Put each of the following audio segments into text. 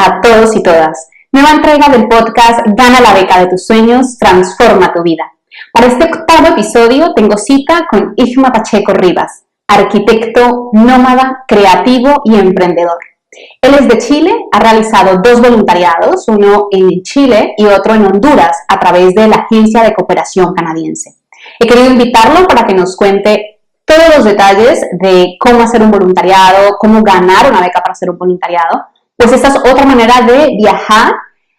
a todos y todas. Nueva entrega del podcast Gana la beca de tus sueños, transforma tu vida. Para este octavo episodio tengo cita con Isma Pacheco Rivas, arquitecto, nómada, creativo y emprendedor. Él es de Chile, ha realizado 2 voluntariados, uno en Chile y otro en Honduras, a través de la Agencia de Cooperación Canadiense. He querido invitarlo para que nos cuente todos los detalles de cómo hacer un voluntariado, cómo ganar una beca para hacer un voluntariado, pues esta es otra manera de viajar.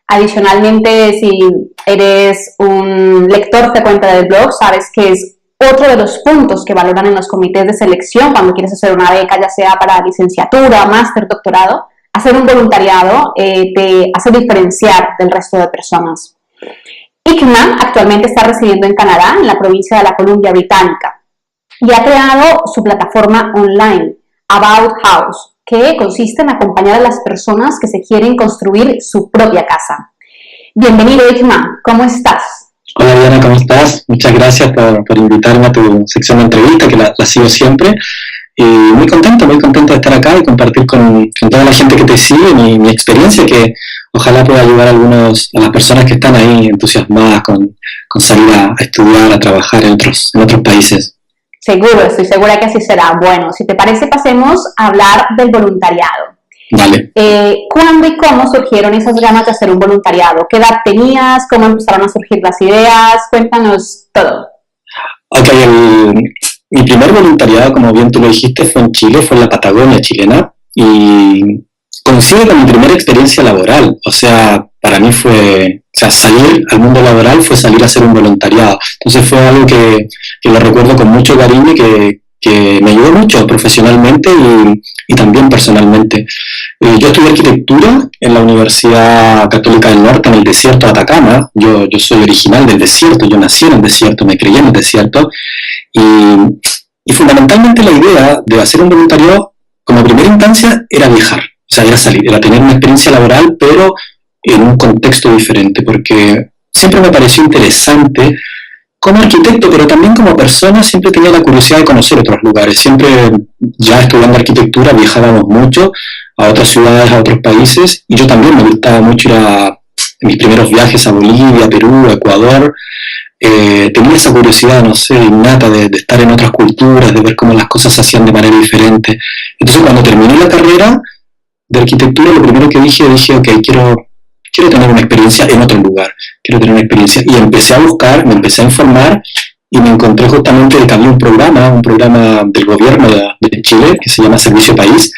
Adicionalmente, si eres un lector frecuente del blog, sabes que es otro de los puntos que valoran en los comités de selección cuando quieres hacer una beca, ya sea para licenciatura, máster, doctorado. Hacer un voluntariado te hace diferenciar del resto de personas. Isma actualmente está residiendo en Canadá, en la provincia de la Columbia Británica, y ha creado su plataforma online, About House, que consiste en acompañar a las personas que se quieren construir su propia casa. Bienvenido, Isma, ¿cómo estás? Hola Diana, ¿cómo estás? Muchas gracias por invitarme a tu sección de entrevista, que la sigo siempre. Y muy contento de estar acá y compartir con toda la gente que te sigue mi experiencia, que ojalá pueda ayudar a las personas que están ahí entusiasmadas con salir a estudiar, a trabajar en otros países. Seguro, estoy segura que así será. Bueno, si te parece, pasemos a hablar del voluntariado. Vale. ¿Cuándo y cómo surgieron esas ganas de hacer un voluntariado? ¿Qué edad tenías? ¿Cómo empezaron a surgir las ideas? Cuéntanos todo. Ok, mi primer voluntariado, como bien tú lo dijiste, fue en Chile, fue en la Patagonia chilena, y coincide con mi primera experiencia laboral. O sea, para mí salir al mundo laboral fue salir a hacer un voluntariado. Entonces fue algo que lo recuerdo con mucho cariño y que me ayudó mucho profesionalmente y también personalmente. Yo estudié arquitectura en la Universidad Católica del Norte, en el desierto de Atacama. Yo soy original del desierto, yo nací en el desierto, me crié en el desierto, y fundamentalmente la idea de hacer un voluntariado como primera instancia era viajar, o sea, era salir, era tener una experiencia laboral, pero en un contexto diferente, porque siempre me pareció interesante como arquitecto, pero también como persona. Siempre tenía la curiosidad de conocer otros lugares. Siempre, ya estudiando arquitectura, viajábamos mucho a otras ciudades, a otros países, y yo también me gustaba mucho ir en mis primeros viajes a Bolivia, Perú, Ecuador. Tenía esa curiosidad, no sé, innata de estar en otras culturas, de ver cómo las cosas se hacían de manera diferente. Entonces, cuando terminé la carrera de arquitectura, lo primero que dije, ok, quiero tener una experiencia en otro lugar, quiero tener una experiencia. Y empecé a buscar, me empecé a informar, y me encontré justamente que había un programa del gobierno de Chile, que se llama Servicio País,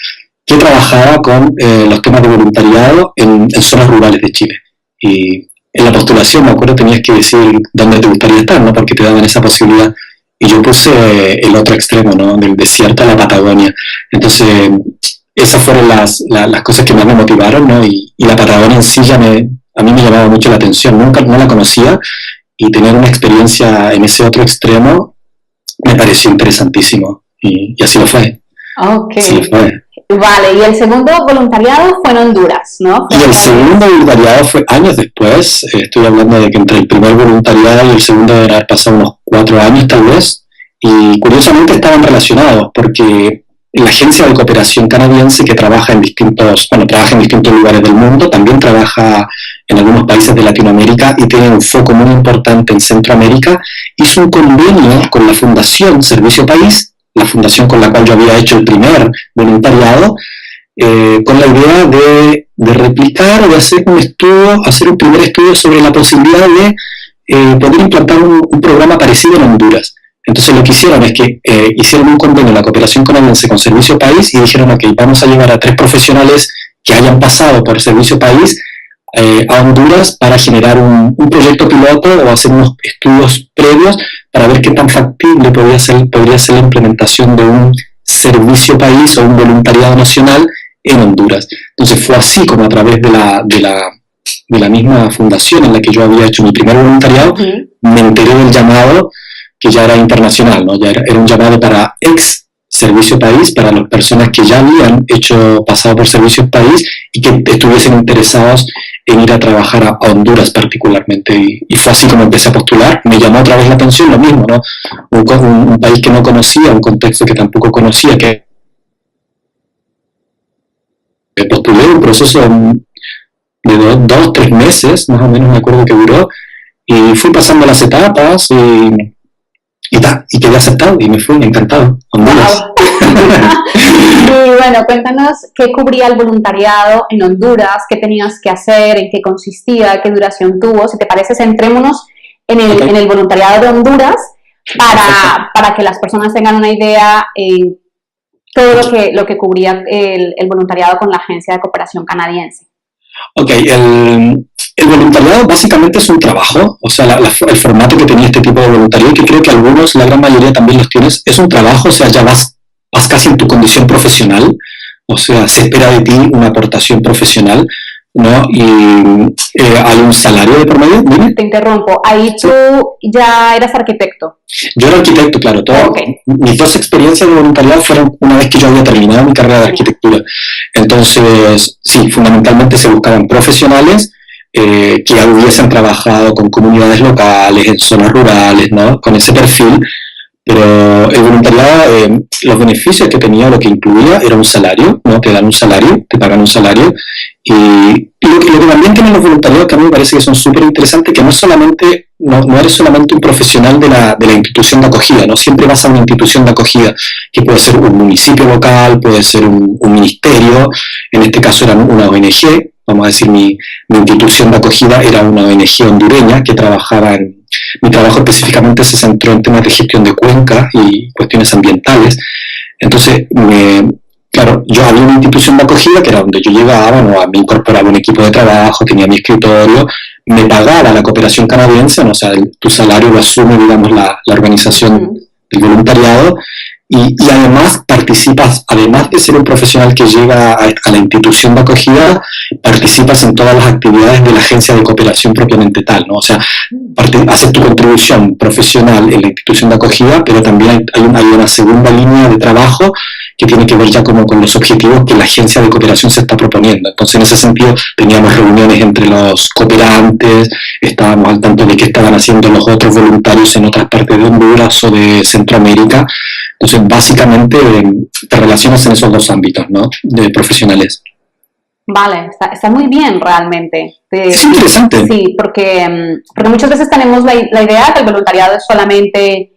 que trabajaba con los temas de voluntariado en zonas rurales de Chile. Y en la postulación, me acuerdo, tenías que decir dónde te gustaría estar, ¿no? Porque te daban esa posibilidad. Y yo puse el otro extremo, ¿no? Del desierto a la Patagonia. Entonces, esas fueron las cosas que más me motivaron, ¿no? Y la Patagonia en sí a mí me llamaba mucho la atención. No la conocía, y tener una experiencia en ese otro extremo me pareció interesantísimo. Y así lo fue. Ok. Así lo fue. Vale, y el segundo voluntariado fue en Honduras, ¿no? Y el segundo voluntariado fue años después. Estoy hablando de que entre el primer voluntariado y el segundo deben haber pasado unos 4 años tal vez. Y curiosamente estaban relacionados, porque la Agencia de Cooperación Canadiense, que trabaja en distintos lugares del mundo, también trabaja en algunos países de Latinoamérica y tiene un foco muy importante en Centroamérica, hizo un convenio con la Fundación Servicio País, la fundación con la cual yo había hecho el primer voluntariado, con la idea de replicar o de hacer un primer estudio sobre la posibilidad de poder implantar un programa parecido en Honduras. Entonces lo que hicieron es que hicieron un convenio, la Cooperación Canadiense, con Servicio País, y dijeron, ok, vamos a llevar a 3 profesionales que hayan pasado por Servicio País a Honduras para generar un proyecto piloto o hacer unos estudios previos para ver qué tan factible podría ser la implementación de un Servicio País o un voluntariado nacional en Honduras. Entonces fue así como, a través de la misma fundación en la que yo había hecho mi primer voluntariado, me enteré del llamado, que ya era internacional, ¿no? Ya era un llamado para ex Servicio País, para las personas que ya habían pasado por Servicio País y que estuviesen interesados en ir a trabajar a Honduras particularmente. Y fue así como empecé a postular. Me llamó otra vez la atención, lo mismo, ¿no? Un país que no conocía, un contexto que tampoco conocía, que postulé un proceso de 2, 3 meses, más o menos me acuerdo que duró, y fui pasando las etapas y quedé aceptado y me fui encantado. Honduras. Y bueno, cuéntanos qué cubría el voluntariado en Honduras, qué tenías que hacer, en qué consistía, qué duración tuvo. Si te parece, centrémonos en el voluntariado de Honduras para que las personas tengan una idea en todo lo que cubría el voluntariado con la Agencia de Cooperación Canadiense. Ok, el voluntariado básicamente es un trabajo, o sea, el formato que tenía este tipo de voluntariado, que creo que algunos, la gran mayoría también los tienes, es un trabajo, o sea, ya vas casi en tu condición profesional, o sea, se espera de ti una aportación profesional, ¿no? Y hay un salario de por medio. ¿Dime? Te interrumpo, ahí tú ya eras arquitecto. Yo era arquitecto, claro. Mis 2 experiencias de voluntariado fueron una vez que yo había terminado mi carrera de arquitectura. Entonces, sí, fundamentalmente se buscaban profesionales que hubiesen trabajado con comunidades locales, en zonas rurales, ¿no? Con ese perfil. Pero el voluntariado, los beneficios que tenía, lo que incluía, era un salario, ¿no? Te dan un salario, te pagan un salario. Y lo que también tienen los voluntariados, que a mí me parece que son súper interesantes, que no eres solamente un profesional de la institución de acogida, ¿no? Siempre vas a una institución de acogida, que puede ser un municipio local, puede ser un ministerio, en este caso era una ONG, vamos a decir, mi institución de acogida era una ONG hondureña que trabajaba mi trabajo específicamente se centró en temas de gestión de cuencas y cuestiones ambientales. Entonces, claro, yo había una institución de acogida que era donde yo llegaba, ¿no? Me incorporaba un equipo de trabajo, tenía mi escritorio, me pagaba la cooperación canadiense, ¿no? O sea, tu salario lo asume, digamos, la organización del voluntariado, y además participas, además de ser un profesional que llega a la institución de acogida, participas en todas las actividades de la agencia de cooperación propiamente tal, ¿no? O sea, haces tu contribución profesional en la institución de acogida, pero también hay una segunda línea de trabajo que tiene que ver ya como con los objetivos que la agencia de cooperación se está proponiendo. Entonces, en ese sentido, teníamos reuniones entre los cooperantes, estábamos al tanto de qué estaban haciendo los otros voluntarios en otras partes de Honduras o de Centroamérica. Entonces, básicamente, te relacionas en esos 2 ámbitos, ¿no? De profesionales. Vale, está muy bien realmente. Es interesante. Sí, porque muchas veces tenemos la idea que el voluntariado es solamente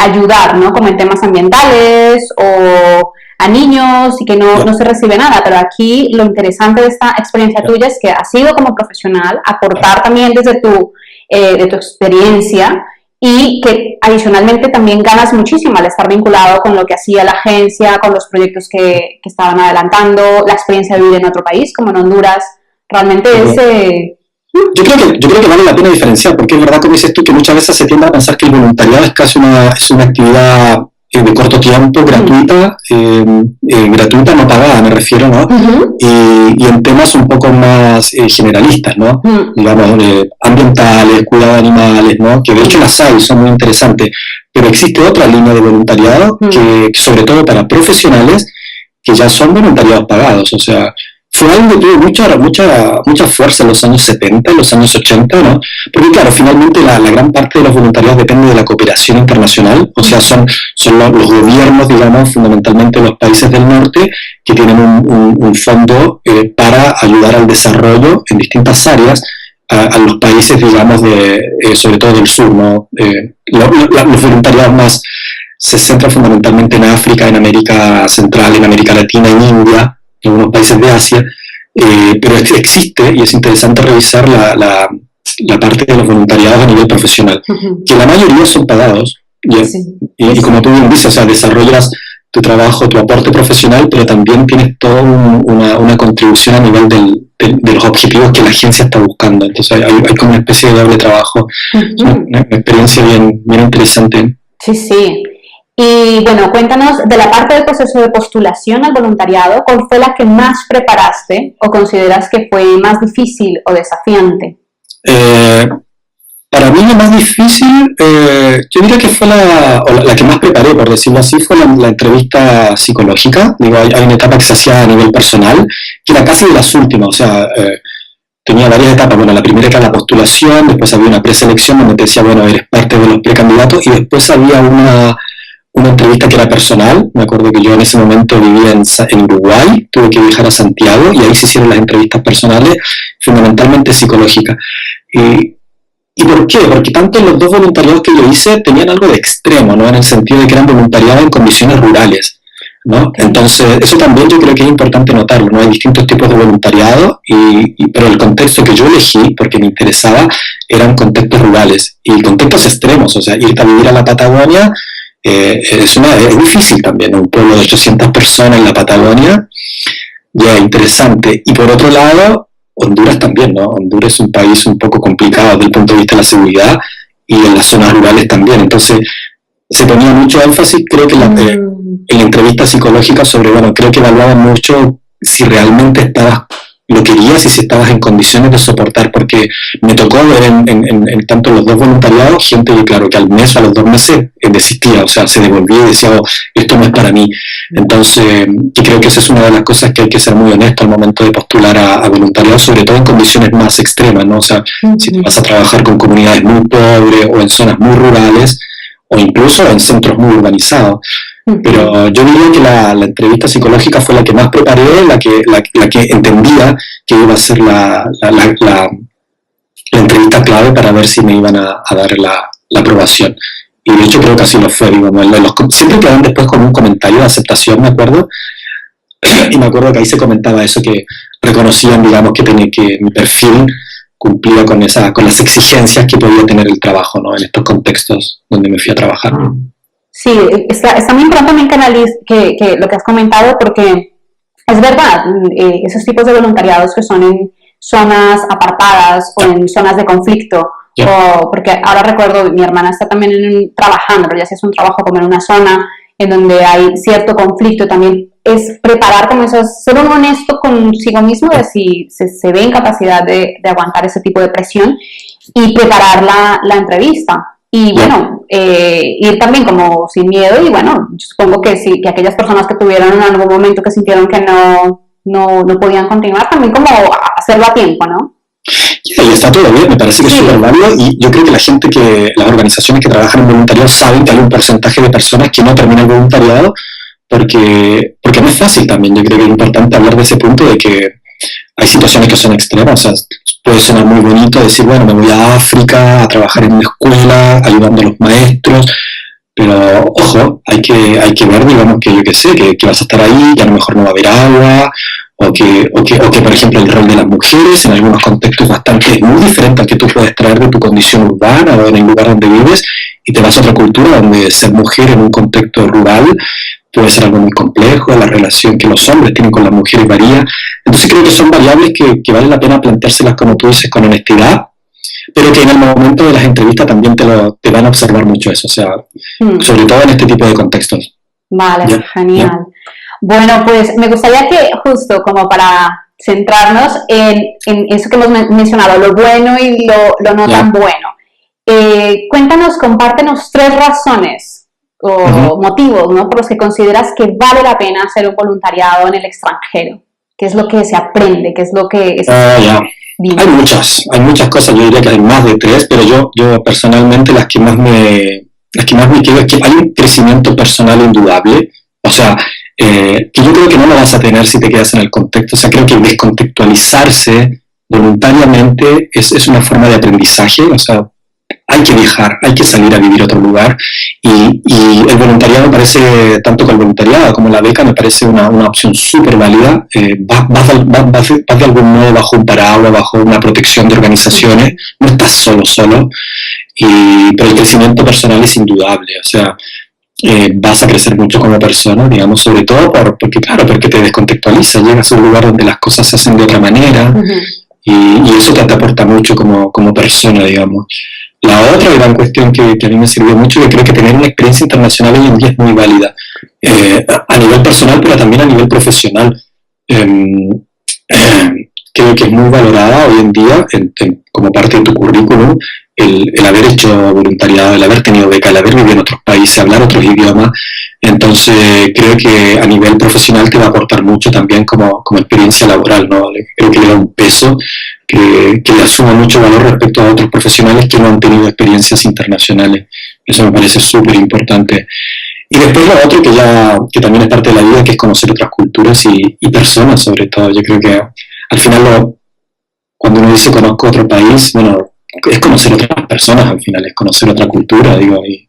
ayudar, ¿no? Como en temas ambientales o a niños y que no se recibe nada, pero aquí lo interesante de esta experiencia tuya es que has sido como profesional, aportar también desde de tu experiencia y que adicionalmente también ganas muchísimo al estar vinculado con lo que hacía la agencia, con los proyectos que estaban adelantando, la experiencia de vivir en otro país como en Honduras, realmente es... Yo creo que vale la pena diferenciar, porque es verdad, como dices tú, que muchas veces se tiende a pensar que el voluntariado es casi una actividad de corto tiempo, gratuita, gratuita, no pagada, me refiero, ¿no? Y en temas un poco más generalistas, ¿no? Digamos, ambientales, cuidado de animales, ¿no? Que de hecho las hay, son muy interesantes, pero existe otra línea de voluntariado que sobre todo para profesionales, que ya son voluntariados pagados, o sea, fue algo que tuvo mucha fuerza en los años 70, en los años 80, ¿no? Porque claro, finalmente la gran parte de los voluntariados depende de la cooperación internacional, o sea, son los gobiernos, digamos, fundamentalmente los países del norte, que tienen un fondo para ayudar al desarrollo en distintas áreas a los países, digamos, sobre todo del sur, ¿no? Los voluntariados más se centran fundamentalmente en África, en América Central, en América Latina, en India, en algunos países de Asia, pero existe, y es interesante revisar la parte de los voluntariados a nivel profesional, que la mayoría son pagados, y como tú bien dices, o sea, desarrollas tu trabajo, tu aporte profesional, pero también tienes toda una contribución a nivel de los objetivos que la agencia está buscando, entonces hay como una especie de doble trabajo, una experiencia bien interesante. Sí. Y bueno, cuéntanos de la parte del proceso de postulación al voluntariado, ¿cuál fue la que más preparaste o consideras que fue más difícil o desafiante? Para mí la más difícil, yo diría que fue la que más preparé, por decirlo así, fue la entrevista psicológica. Digo, hay una etapa que se hacía a nivel personal, que era casi de las últimas, o sea, tenía varias etapas. Bueno, la primera era la postulación, después había una preselección donde te decía, bueno, eres parte de los precandidatos, y después había una entrevista que era personal. Me acuerdo que yo en ese momento vivía en Uruguay, tuve que viajar a Santiago y ahí se hicieron las entrevistas personales, fundamentalmente psicológicas. ¿Y por qué? Porque tanto los dos voluntariados que yo hice tenían algo de extremo, ¿no? En el sentido de que eran voluntariados en condiciones rurales, ¿no? Entonces, eso también yo creo que es importante notarlo, ¿no? Hay distintos tipos de voluntariado, pero el contexto que yo elegí, porque me interesaba, eran contextos rurales y contextos extremos. O sea, irte a vivir a la Patagonia es difícil también, ¿no? Un pueblo de 800 personas en la Patagonia, ya interesante. Y por otro lado, Honduras también, ¿no? Honduras es un país un poco complicado desde el punto de vista de la seguridad y en las zonas rurales también. Entonces, se ponía mucho énfasis, creo que en la entrevista psicológica sobre, bueno, creo que evaluaban mucho si realmente estabas, lo querías y si estabas en condiciones de soportar, porque me tocó ver en tanto los dos voluntariados, gente que claro, que al mes o a los 2 meses desistía, o sea, se devolvía y decía, oh, esto no es para mí. Entonces, y creo que esa es una de las cosas que hay que ser muy honesto al momento de postular a voluntariado, sobre todo en condiciones más extremas, ¿no? O sea, si te vas a trabajar con comunidades muy pobres o en zonas muy rurales, o incluso en centros muy urbanizados. Pero yo diría que la entrevista psicológica fue la que más preparé, la que entendía que iba a ser la entrevista clave para ver si me iban a dar la aprobación. Y de hecho creo que así lo fue. Siempre quedaban después con un comentario de aceptación, me acuerdo. Y me acuerdo que ahí se comentaba eso, que reconocían, digamos, que mi perfil cumplía con las exigencias que podía tener el trabajo, ¿no? En estos contextos donde me fui a trabajar. Sí, está muy importante también que lo que has comentado, porque es verdad, esos tipos de voluntariados que son en zonas apartadas o en zonas de conflicto, porque ahora recuerdo, mi hermana está también trabajando, pero ya si es un trabajo como en una zona en donde hay cierto conflicto, también es preparar como eso, ser un honesto consigo mismo de si se ve en capacidad de aguantar ese tipo de presión y preparar la entrevista. Y bueno, ir también como sin miedo y bueno, yo supongo que sí, que aquellas personas que tuvieron en algún momento que sintieron que no podían continuar, también como hacerlo a tiempo, ¿no? Y está todo bien, me parece que es súper válido y yo creo que las organizaciones que trabajan en voluntariado saben que hay un porcentaje de personas que no terminan el voluntariado porque no es fácil también. Yo creo que es importante hablar de ese punto de que hay situaciones que son extremas. O sea, puede sonar muy bonito decir, bueno, me voy a África a trabajar en una escuela, ayudando a los maestros, pero ojo, hay que ver, digamos, que yo qué sé, que vas a estar ahí, que a lo mejor no va a haber agua, o que por ejemplo, el rol de las mujeres en algunos contextos es muy diferente al que tú puedes traer de tu condición urbana o en el lugar donde vives, y te vas a otra cultura donde ser mujer en un contexto rural puede ser algo muy complejo, la relación que los hombres tienen con las mujeres varía. Entonces creo que son variables que vale la pena planteárselas, como tú dices, con honestidad, pero que en el momento de las entrevistas también te van a observar mucho eso, o sea, sobre todo en este tipo de contextos. Vale, genial. Bueno, pues me gustaría que justo como para centrarnos en eso que hemos mencionado, lo bueno y lo no tan bueno, cuéntanos, compártenos 3 razones o motivos, ¿no?, por los que consideras que vale la pena hacer un voluntariado en el extranjero. ¿Qué es lo que se aprende? ¿Qué es lo que es? Hay muchas cosas, yo diría que hay más de 3, pero yo personalmente las que más me quedo es que hay un crecimiento personal indudable, o sea, que yo creo que no lo vas a tener si te quedas en el contexto. O sea, creo que descontextualizarse voluntariamente es una forma de aprendizaje. O sea, hay que viajar, hay que salir a vivir a otro lugar, y el voluntariado me parece, tanto que el voluntariado como la beca, me parece una opción súper válida. Vas de algún modo bajo un paraguas, bajo una protección de organizaciones, no estás solo, pero el crecimiento personal es indudable. O sea, vas a crecer mucho como persona, digamos, sobre todo porque te descontextualiza, llegas a un lugar donde las cosas se hacen de otra manera, y eso te aporta mucho como persona, digamos. La otra gran cuestión que a mí me sirvió mucho, que creo que tener una experiencia internacional hoy en día es muy válida, a nivel personal, pero también a nivel profesional. Creo que es muy valorada hoy en día como parte de tu currículum el haber hecho voluntariado, el haber tenido beca, el haber vivido en otros países, hablar otros idiomas. Entonces creo que a nivel profesional te va a aportar mucho también como experiencia laboral, ¿no? Creo que le da un peso que le asuma mucho valor respecto a otros profesionales que no han tenido experiencias internacionales. Eso me parece súper importante. Y después lo otro que también es parte de la vida, que es conocer otras culturas y personas sobre todo. Yo creo que al final cuando uno dice conozco otro país, bueno, es conocer otras personas al final, es conocer otra cultura, digo, y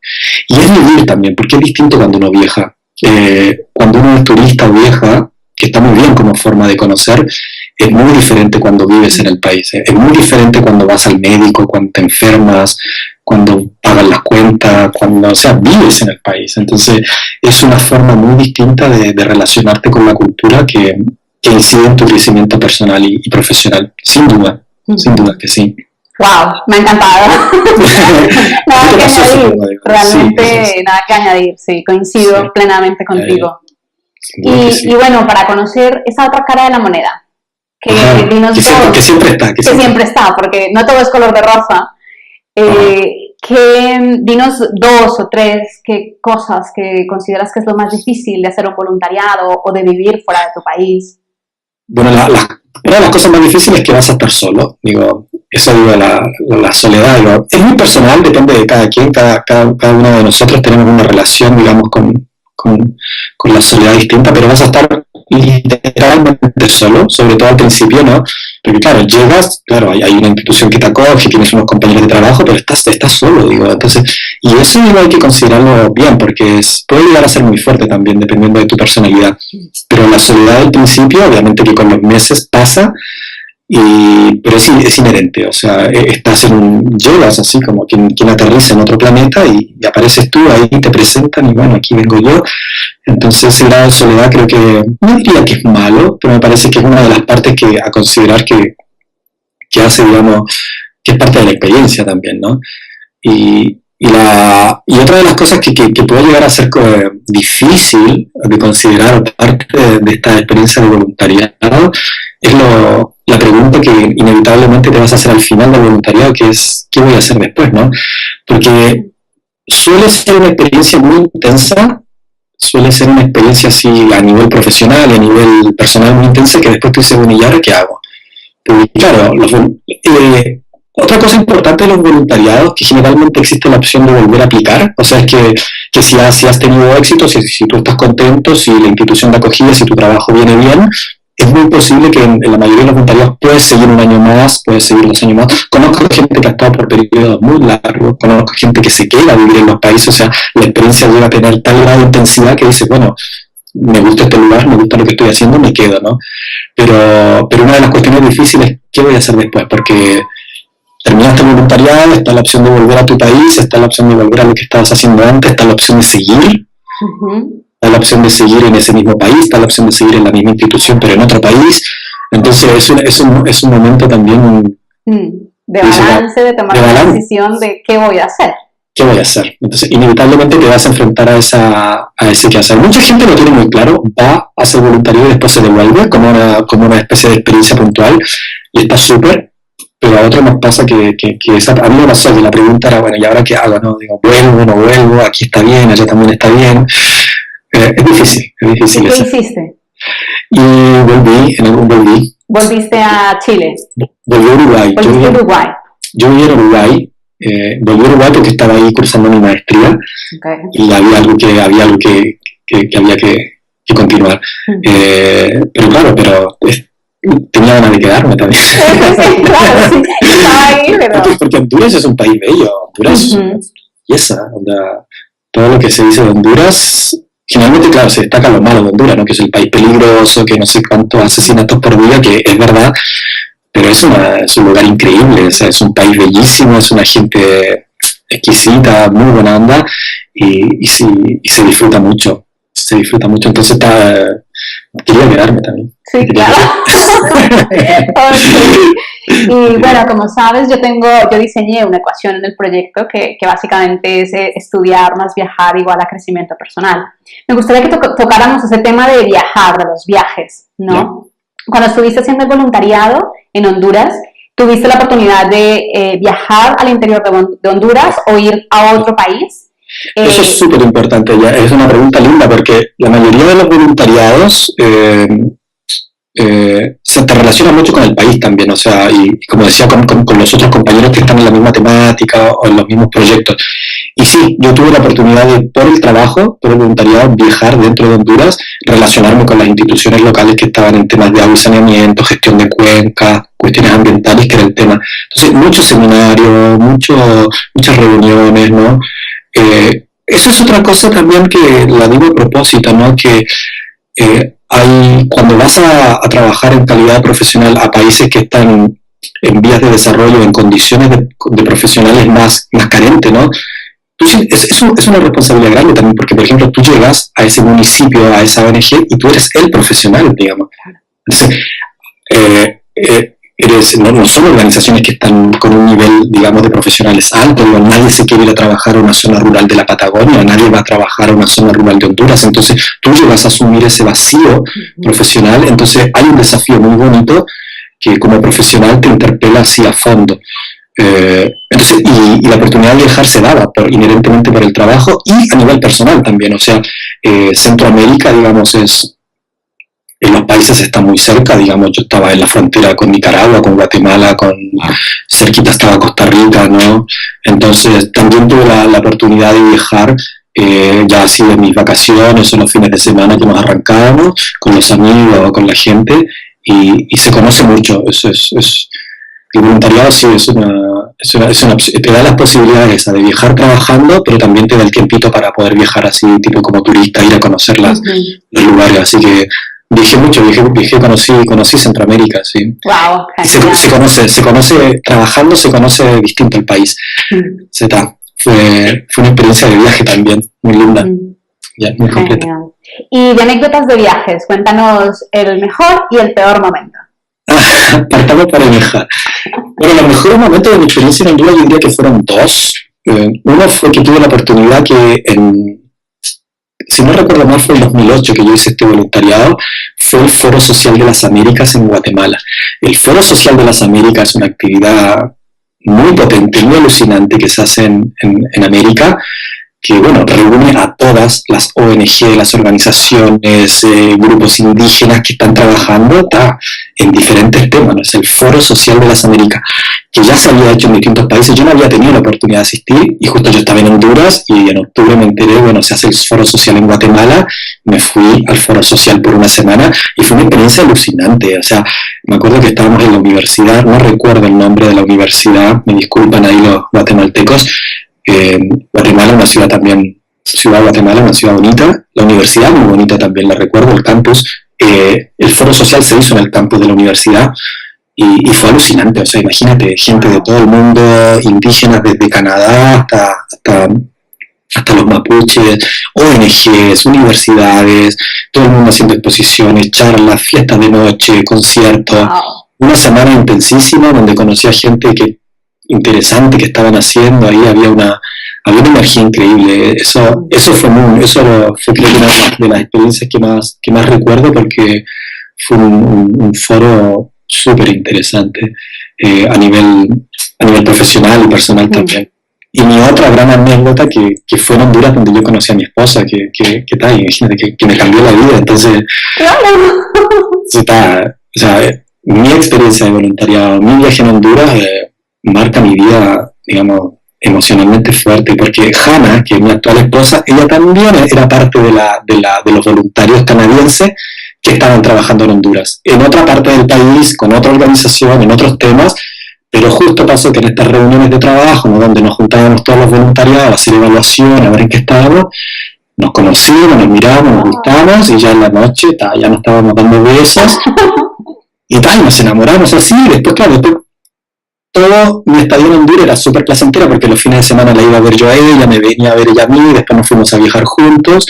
es vivir también, porque es distinto cuando uno viaja. Cuando uno es turista o viaja, que está muy bien como forma de conocer, es muy diferente cuando vives en el país. Es muy diferente cuando vas al médico, cuando te enfermas, cuando pagas las cuentas, o sea, vives en el país. Entonces, es una forma muy distinta de relacionarte con la cultura que incide en tu crecimiento personal y profesional. Sin duda que sí. ¡Wow! Me ha encantado. Nada que añadir, realmente sí, nada que añadir, sí, coincido plenamente contigo. Y bueno, para conocer esa otra cara de la moneda, que siempre está, porque no todo es color de rosa. Dinos 2 o 3 cosas que consideras que es lo más difícil de hacer un voluntariado o de vivir fuera de tu país. Bueno, una de las cosas más difíciles es que vas a estar solo. Digo, eso digo, la soledad. Digo, es muy personal, depende de cada quien. Cada uno de nosotros tenemos una relación, digamos, con la soledad distinta, pero vas a estar literalmente solo, sobre todo al principio, ¿no? Porque claro, llegas, claro, hay una institución que te acoge, tienes unos compañeros de trabajo, pero estás solo, digo, entonces, y eso digo, hay que considerarlo bien, porque puede llegar a ser muy fuerte también, dependiendo de tu personalidad, pero la soledad del principio, obviamente que con los meses pasa, pero es inherente, o sea, llegas así como quien aterriza en otro planeta y apareces tú ahí, te presentan y bueno, aquí vengo yo. Entonces ese grado de soledad creo que, no diría que es malo, pero me parece que es una de las partes a considerar que hace, digamos, que es parte de la experiencia también, ¿no? Y otra de las cosas que puede llegar a ser difícil de considerar parte de esta experiencia de voluntariado es la pregunta que inevitablemente te vas a hacer al final del voluntariado, que es ¿qué voy a hacer después?, ¿no? Porque suele ser una experiencia muy intensa, suele ser una experiencia así a nivel profesional y a nivel personal muy intensa, que después tú dices, bueno, ¿y ahora qué hago? Pero claro, otra cosa importante de los voluntariados, que generalmente existe la opción de volver a aplicar, o sea, es que si has tenido éxito, si tú estás contento, si la institución de acogida, si tu trabajo viene bien, es muy posible que en la mayoría de los voluntariados puedes seguir un año más, puedes seguir 2 años más. Conozco gente que ha estado por periodos muy largos, conozco gente que se queda a vivir en los países, o sea, la experiencia llega a tener tal grado de intensidad que dices, bueno, me gusta este lugar, me gusta lo que estoy haciendo, me quedo, ¿no? Pero una de las cuestiones difíciles es ¿qué voy a hacer después? Porque terminaste el voluntariado, está la opción de volver a tu país, está la opción de volver a lo que estabas haciendo antes, está la opción de seguir. Está la opción de seguir en ese mismo país, está la opción de seguir en la misma institución, pero en otro país. Entonces es un momento también de balance, de tomar la decisión de qué voy a hacer. ¿Qué voy a hacer? Entonces, inevitablemente te vas a enfrentar a ese quehacer. Mucha gente lo tiene muy claro, va a hacer voluntariado y después se devuelve como una especie de experiencia puntual, y está súper. Pero a otros nos pasa que a mí me pasó que la pregunta era, bueno, ¿y ahora qué hago? ¿No? Digo, vuelvo, no vuelvo, aquí está bien, allá también está bien. Es difícil. ¿Y qué hiciste? Y volví. ¿Volviste a Chile? Volví a Uruguay. ¿Volviste a Uruguay? Yo vivía en Uruguay. Volví a Uruguay porque estaba ahí cursando mi maestría. Okay. Y había algo que había que continuar. Pero claro, tenía ganas de quedarme también. Sí, claro, sí. Estaba ahí, pero... Porque Honduras es un país bello. Honduras es una belleza. Todo lo que se dice de Honduras... Generalmente, claro, se destaca lo malo de Honduras, ¿no? Que es el país peligroso, que no sé cuántos asesinatos por día, que es verdad, pero es un lugar increíble, o sea, es un país bellísimo, es una gente exquisita, muy buena onda, y se disfruta mucho, entonces quería quedarme también. Sí, claro. Okay. Y bueno, como sabes, yo diseñé una ecuación en el proyecto que básicamente es estudiar más viajar igual a crecimiento personal. Me gustaría que tocáramos ese tema de viajar, de los viajes, ¿no? Yeah. Cuando estuviste haciendo el voluntariado en Honduras, ¿tuviste la oportunidad de viajar al interior de Honduras o ir a otro país? Eso es súper importante, es una pregunta linda porque la mayoría de los voluntariados se te relaciona mucho con el país también, o sea, y como decía, con los otros compañeros que están en la misma temática o en los mismos proyectos. Y sí, yo tuve la oportunidad de, por el trabajo, por el voluntariado, viajar dentro de Honduras, relacionarme con las instituciones locales que estaban en temas de agua y saneamiento, gestión de cuencas, cuestiones ambientales, que era el tema. Entonces, muchos seminarios, muchas reuniones, ¿no? Eso es otra cosa también que la digo a propósito, ¿no? Que cuando vas a trabajar en calidad profesional a países que están en vías de desarrollo, en condiciones de profesionales más carentes, ¿no? Es una responsabilidad grande también, porque, por ejemplo, tú llegas a ese municipio, a esa ONG, y tú eres el profesional, digamos. Entonces, no son organizaciones que están con un nivel, digamos, de profesionales alto. Nadie se quiere ir a trabajar a una zona rural de la Patagonia, nadie va a trabajar a una zona rural de Honduras. Entonces, tú llegas a asumir ese vacío profesional. Entonces, hay un desafío muy bonito que como profesional te interpela así a fondo. Entonces, y la oportunidad de viajar se daba inherentemente por el trabajo y a nivel personal también. O sea, Centroamérica, digamos, en los países está muy cerca. Digamos, yo estaba en la frontera con Nicaragua, con Guatemala, cerquita estaba Costa Rica, ¿no? Entonces, también tuve la oportunidad de viajar, ya así en mis vacaciones o en los fines de semana que nos arrancábamos, con los amigos, con la gente, y se conoce mucho. El voluntariado sí te da las posibilidades de viajar trabajando, pero también te da el tiempito para poder viajar así, tipo como turista, ir a conocer los lugares. Así que viajé mucho, conocí Centroamérica, sí. Wow, y se conoce trabajando, se conoce distinto el país. Fue una experiencia de viaje también, muy linda, muy completa. Y de anécdotas de viajes, cuéntanos el mejor y el peor momento. Partamos por el mejor. Bueno, los mejores momentos de mi experiencia en Honduras yo diría que fueron dos. Uno fue que tuve la oportunidad si no recuerdo mal, fue en 2008 que yo hice este voluntariado. Fue el Foro Social de las Américas en Guatemala. El Foro Social de las Américas es una actividad muy potente, muy alucinante que se hace en América, que, bueno, reúne a todas las ONG, las organizaciones, grupos indígenas que están trabajando en diferentes temas, ¿no? Es el Foro Social de las Américas, que ya se había hecho en distintos países. Yo no había tenido la oportunidad de asistir, y justo yo estaba en Honduras, y en octubre me enteré, bueno, se hace el Foro Social en Guatemala. Me fui al Foro Social por una semana, y fue una experiencia alucinante. O sea, me acuerdo que estábamos en la universidad, no recuerdo el nombre de la universidad, me disculpan ahí los guatemaltecos. Guatemala, una ciudad también, Guatemala, una ciudad bonita, la universidad muy bonita también, la recuerdo, el campus. El Foro Social se hizo en el campus de la universidad, y fue alucinante. O sea, imagínate, gente de todo el mundo, indígenas desde Canadá hasta los mapuches, ONGs, universidades, todo el mundo haciendo exposiciones, charlas, fiestas de noche, conciertos. Wow. Una semana intensísima donde conocí a gente interesante que estaban haciendo. Ahí había una energía increíble. Eso fue creo que una de las experiencias que más recuerdo, porque fue un foro súper interesante a nivel profesional y personal también. Y mi otra gran anécdota que fue en Honduras, donde yo conocí a mi esposa, que tal, imagínate, que me cambió la vida. Entonces, o sea, mi experiencia de voluntariado, mi viaje en Honduras marca mi vida, digamos, emocionalmente fuerte, porque Hannah, que es mi actual esposa, ella también era parte de los voluntarios canadienses que estaban trabajando en Honduras, en otra parte del país, con otra organización, en otros temas. Pero justo pasó que en estas reuniones de trabajo, ¿no?, donde nos juntábamos todos los voluntariados a hacer evaluación, a ver en qué estábamos, nos conocimos, nos miramos, nos gustamos, y ya en la noche ya nos estábamos dando besos y nos enamoramos así. Después todo mi estadía en Honduras era súper placentera, porque los fines de semana la iba a ver yo a ella, me venía a ver ella a mí, después nos fuimos a viajar juntos.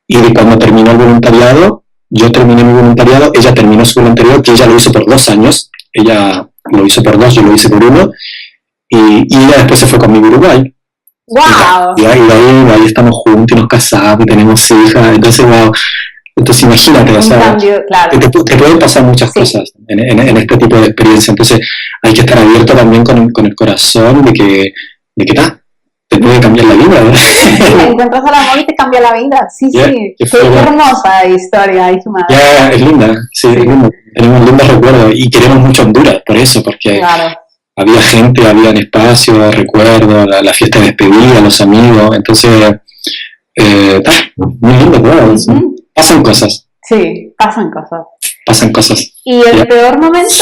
Y cuando terminó el voluntariado, yo terminé mi voluntariado, ella terminó su voluntariado, que ella lo hizo por 2 años. Ella lo hizo por 2, yo lo hice por 1, y ella después se fue conmigo a Uruguay. ¡Wow! Y ahí estamos juntos y nos casamos y tenemos hijas. Entonces, wow. Entonces, imagínate, o sea, cambio, claro. te pueden pasar muchas cosas en este tipo de experiencia. Entonces, hay que estar abierto también con el corazón de que te puede cambiar la vida, ¿verdad? Sí, encuentras al amor y te cambia la vida. Sí, sí. Qué hermosa historia, Isma. Es linda, sí, es linda. Tenemos lindos recuerdos y queremos mucho Honduras por eso, porque había gente, habían espacios, recuerdo, la fiesta de despedida, los amigos, entonces, muy lindo todo eso. Ujú. Pasan cosas, Sí, pasan cosas. pasan cosas. ¿Y el ¿Ya? peor momento?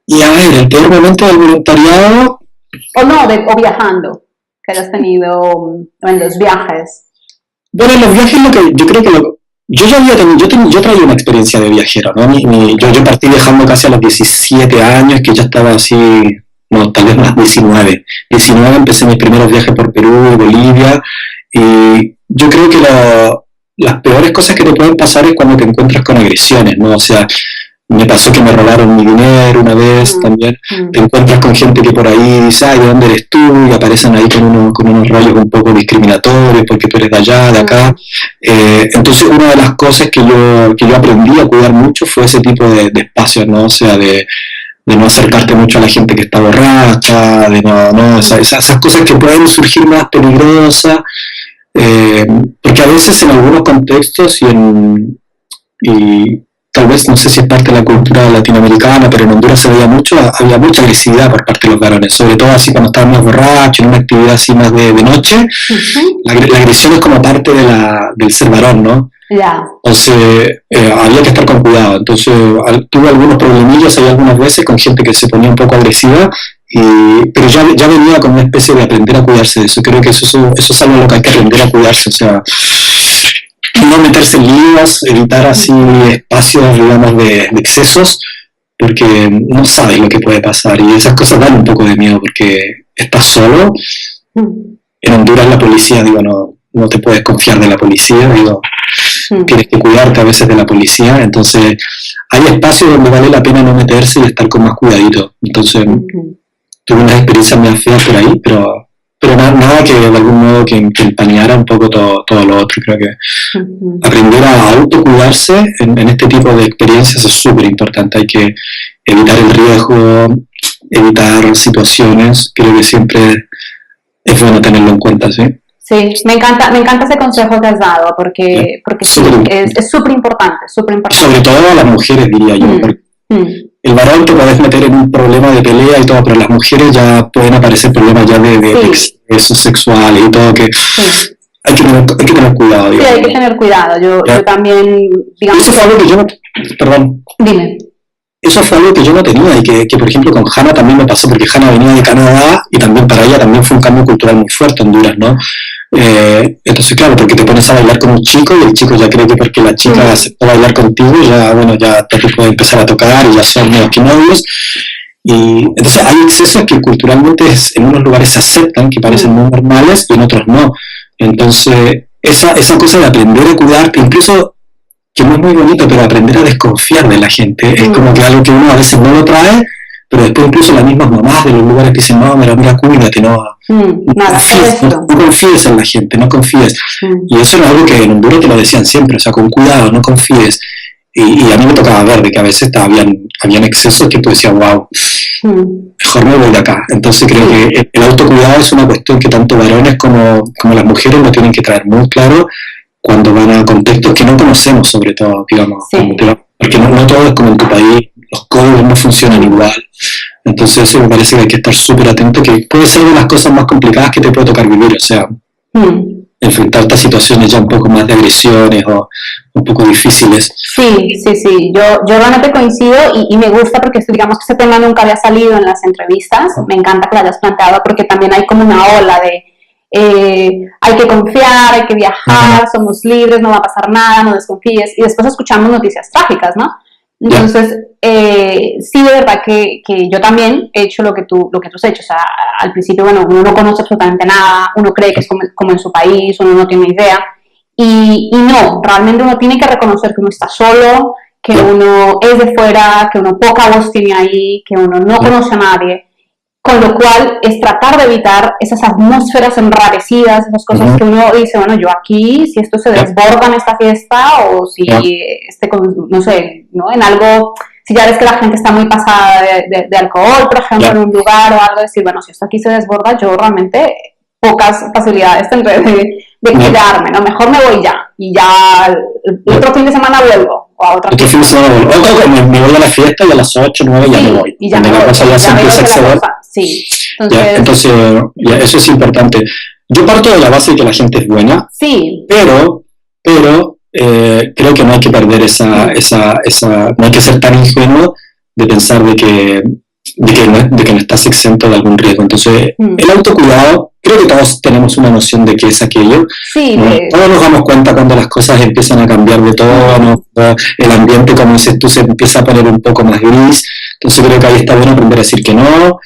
Y a ver, el peor momento del voluntariado, O no, o viajando, que hayas tenido en los viajes. bueno, en los viajes yo creo que yo ya había tenido, yo traía una experiencia de viajero, ¿no? Yo partí viajando casi a los 17 años, que ya estaba así, no, tal vez más 19. 19 empecé mis primeros viajes por Perú, Bolivia, y yo creo que las peores cosas que te pueden pasar es cuando te encuentras con agresiones, ¿no? O sea, me pasó que me robaron mi dinero una vez también. Te encuentras con gente que por ahí dice, ay, ¿de dónde eres tú? Y aparecen ahí con unos rollos un poco discriminatorios porque tú eres de allá, de acá. Entonces, una de las cosas que yo aprendí a cuidar mucho fue ese tipo de espacios, ¿no? O sea, de no acercarte mucho a la gente que está borracha, de esas cosas que pueden surgir más peligrosas, porque a veces en algunos contextos y tal vez no sé si es parte de la cultura latinoamericana, pero en Honduras se veía mucho, había mucha agresividad por parte de los varones, sobre todo así cuando estaban más borrachos, en una actividad así más de noche, la agresión es como parte del ser varón, ¿no? Ya. Entonces había que estar con cuidado. Entonces tuve algunos problemillas ahí algunas veces con gente que se ponía un poco agresiva, pero ya venía con una especie de aprender a cuidarse de eso. Creo que eso es algo en lo que hay que aprender a cuidarse, o sea, no meterse en líos, evitar así espacios, digamos, de excesos, porque no sabes lo que puede pasar y esas cosas dan un poco de miedo porque estás solo. En Honduras la policía, digo, no te puedes confiar de la policía, digo, tienes que cuidarte a veces de la policía, entonces hay espacios donde vale la pena no meterse y estar con más cuidadito. Entonces tuve unas experiencias muy feas por ahí, pero nada que de algún modo que empañara un poco todo lo otro. Creo que aprender a autocuidarse en este tipo de experiencias es súper importante. Hay que evitar el riesgo, evitar situaciones. Creo que siempre es bueno tenerlo en cuenta, ¿sí? Sí, me encanta ese consejo que has dado, porque sí, es súper importante, súper importante. Sobre todo a las mujeres, diría yo, porque el varón te puedes meter en un problema de pelea y todo, pero las mujeres ya pueden aparecer problemas ya de excesos sexuales y todo, que hay que tener cuidado. Digamos. Sí, hay que tener cuidado. Yo también, digamos... Eso fue algo que yo no... Perdón. Dime. Eso fue algo que yo no tenía y que por ejemplo con Hanna también me pasó, porque Hanna venía de Canadá y también para ella también fue un cambio cultural muy fuerte en Honduras, ¿no? Entonces claro, porque te pones a bailar con un chico y el chico ya cree que porque la chica aceptó bailar contigo, ya bueno, ya te puede empezar a tocar y ya son menos que novios. Y entonces hay excesos que culturalmente en unos lugares se aceptan, que parecen muy normales y en otros no. Entonces esa cosa de aprender a cuidarte, incluso que no es muy bonito, pero aprender a desconfiar de la gente es como que algo que uno a veces no lo trae, pero después incluso las mismas mamás de los lugares que dicen, no, mira, cuídate, no confíes en la gente, no confíes. Y eso era algo que en Honduras te lo decían siempre, o sea, con cuidado, no confíes. Y a mí me tocaba ver de que a veces habían excesos que tú decías, wow, mejor me voy de acá. Entonces creo que el autocuidado es una cuestión que tanto varones como las mujeres lo tienen que traer muy claro cuando van a contextos que no conocemos, sobre todo, digamos, porque no todo es como en tu país, los códigos no funcionan igual. Entonces eso me parece que hay que estar súper atento, que puede ser una de las cosas más complicadas que te puede tocar vivir, o sea, enfrentarte a situaciones ya un poco más de agresiones o un poco difíciles. Sí, yo realmente coincido y me gusta porque digamos que ese tema nunca había salido en las entrevistas, me encanta que lo hayas planteado porque también hay como una ola de hay que confiar, hay que viajar, somos libres, no va a pasar nada, no desconfíes, y después escuchamos noticias trágicas, ¿no? Entonces, sí, de verdad que yo también he hecho lo que tú has hecho, o sea, al principio, bueno, uno no conoce absolutamente nada, uno cree que es como en su país, uno no tiene idea, y no, realmente uno tiene que reconocer que uno está solo, que uno es de fuera, que uno poca voz tiene ahí, que uno no conoce a nadie. Con lo cual es tratar de evitar esas atmósferas enrarecidas, esas cosas que uno dice, bueno, yo aquí, si esto se desborda en esta fiesta o si, no sé, ¿no? En algo, si ya ves que la gente está muy pasada de alcohol, por ejemplo, en un lugar o algo, decir, bueno, si esto aquí se desborda, yo realmente pocas facilidades tendré de cuidarme, ¿no? Mejor me voy ya y ya el otro fin de semana vuelvo. o a otra Otro fin de semana me voy a la fiesta y a las 8, 9 ya me voy. Y ya me voy, la cosa ya se empieza a exceder. Sí. Entonces eso es importante. Yo parto de la base de que la gente es buena, sí, pero creo que no hay que perder no hay que ser tan ingenuo de pensar de que no estás exento de algún riesgo. Entonces, el autocuidado, creo que todos tenemos una noción de qué es aquello. Sí, todos nos damos cuenta cuando las cosas empiezan a cambiar de todo, ¿no? El ambiente, como dices tú, se empieza a poner un poco más gris. Entonces creo que ahí está bueno aprender a decir que no,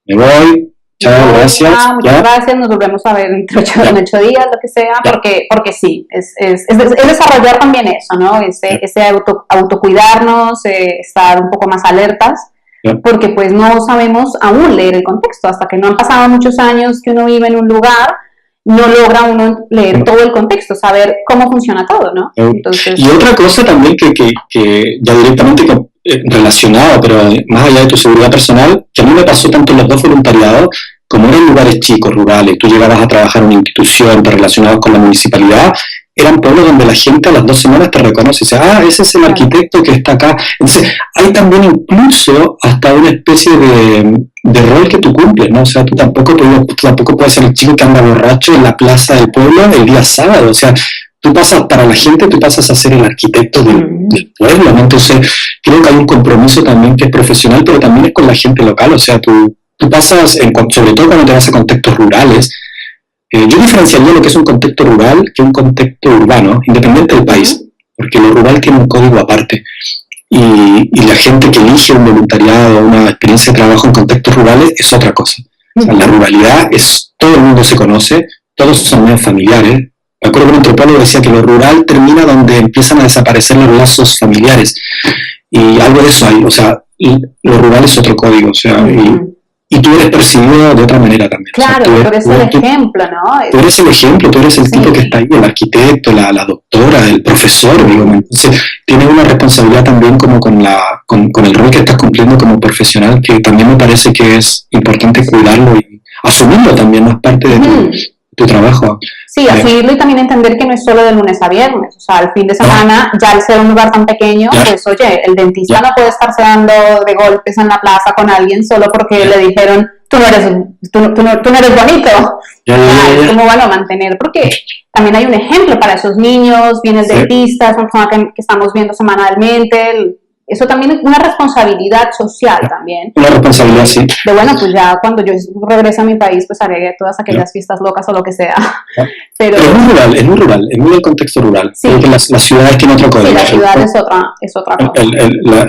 me voy, chao, gracias. Muchas gracias, nos volvemos a ver en 8 días, lo que sea, porque sí, es desarrollar también eso, ¿no? Ese autocuidarnos, estar un poco más alertas, porque pues no sabemos aún leer el contexto, hasta que no han pasado muchos años que uno vive en un lugar, no logra uno leer todo el contexto, saber cómo funciona todo, ¿no? Entonces, y otra cosa también que ya directamente relacionado, pero más allá de tu seguridad personal, que a mí me pasó tanto en los dos voluntariados, como eran lugares chicos, rurales, tú llegabas a trabajar en una institución relacionada con la municipalidad, eran pueblos donde la gente a las 2 semanas te reconoce y dice, ese es el arquitecto que está acá. Entonces, hay también incluso hasta una especie de rol que tú cumples, ¿no? O sea, tú tampoco puedes ser el chico que anda borracho en la plaza del pueblo el día sábado. O sea, para la gente tú pasas a ser el arquitecto del pueblo, ¿no? Entonces, creo que hay un compromiso también que es profesional, pero también es con la gente local. O sea, tú pasas, sobre todo cuando te vas a contextos rurales, yo diferenciaría lo que es un contexto rural que un contexto urbano, independiente del país, porque lo rural tiene un código aparte. Y la gente que elige un voluntariado, una experiencia de trabajo en contextos rurales es otra cosa. O sea, la ruralidad todo el mundo se conoce, todos son medios familiares. Me acuerdo que un antropólogo decía que lo rural termina donde empiezan a desaparecer los lazos familiares. Y algo de eso hay, o sea, lo rural es otro código, o sea, y tú eres percibido de otra manera también. Claro, o sea, tú eres el ejemplo, ¿no? Tú eres el ejemplo, tú eres el tipo que está ahí, el arquitecto, la doctora, el profesor, digo. Entonces, tienes una responsabilidad también como con el rol que estás cumpliendo como profesional, que también me parece que es importante cuidarlo y asumirlo también, no es parte de tu trabajo. Sí, asumirlo y también entender que no es solo de lunes a viernes, o sea, el fin de semana, ya al ser un lugar tan pequeño, pues oye, el dentista no puede estarse dando de golpes en la plaza con alguien solo porque le dijeron, tú no eres bonito. ¿Cómo van a mantener? Porque también hay un ejemplo para esos niños, viene el dentista, es una persona que estamos viendo semanalmente, eso también es una responsabilidad social también. Una responsabilidad, sí. De bueno, pues ya cuando yo regrese a mi país, pues haré todas aquellas fiestas locas o lo que sea. Pero es muy rural, es muy del contexto rural. Sí. Porque las ciudades tienen otro código. Sí, la ciudad es otra cosa.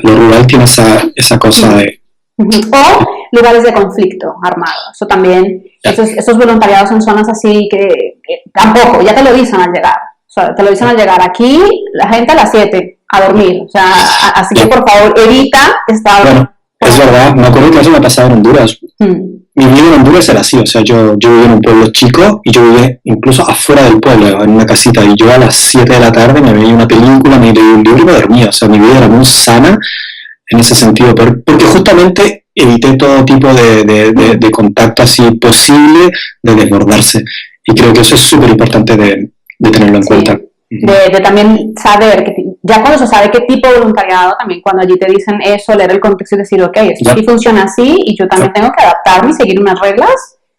Lo rural tiene esa cosa de... O lugares de conflicto armado. Eso también, esos voluntariados en zonas así que tampoco, ya te lo dicen al llegar. O sea, te lo dicen al llegar. Aquí la gente a las 7 a dormir. O sea, así que por favor evita estar... Bueno, es verdad, me acuerdo que eso me pasaba en Honduras. Mi vida en Honduras era así, o sea, yo vivía en un pueblo chico y yo vivía incluso afuera del pueblo, en una casita, y yo a las 7 de la tarde me veía una película, me leía un libro y me dormía. O sea, mi vida era muy sana en ese sentido, porque justamente evité todo tipo de contacto así posible de desbordarse. Y creo que eso es súper importante de tenerlo en cuenta. De también saber, ya cuando se sabe qué tipo de voluntariado, también cuando allí te dicen eso, leer el contexto y decir, ok, esto sí funciona así y yo también tengo que adaptarme y seguir unas reglas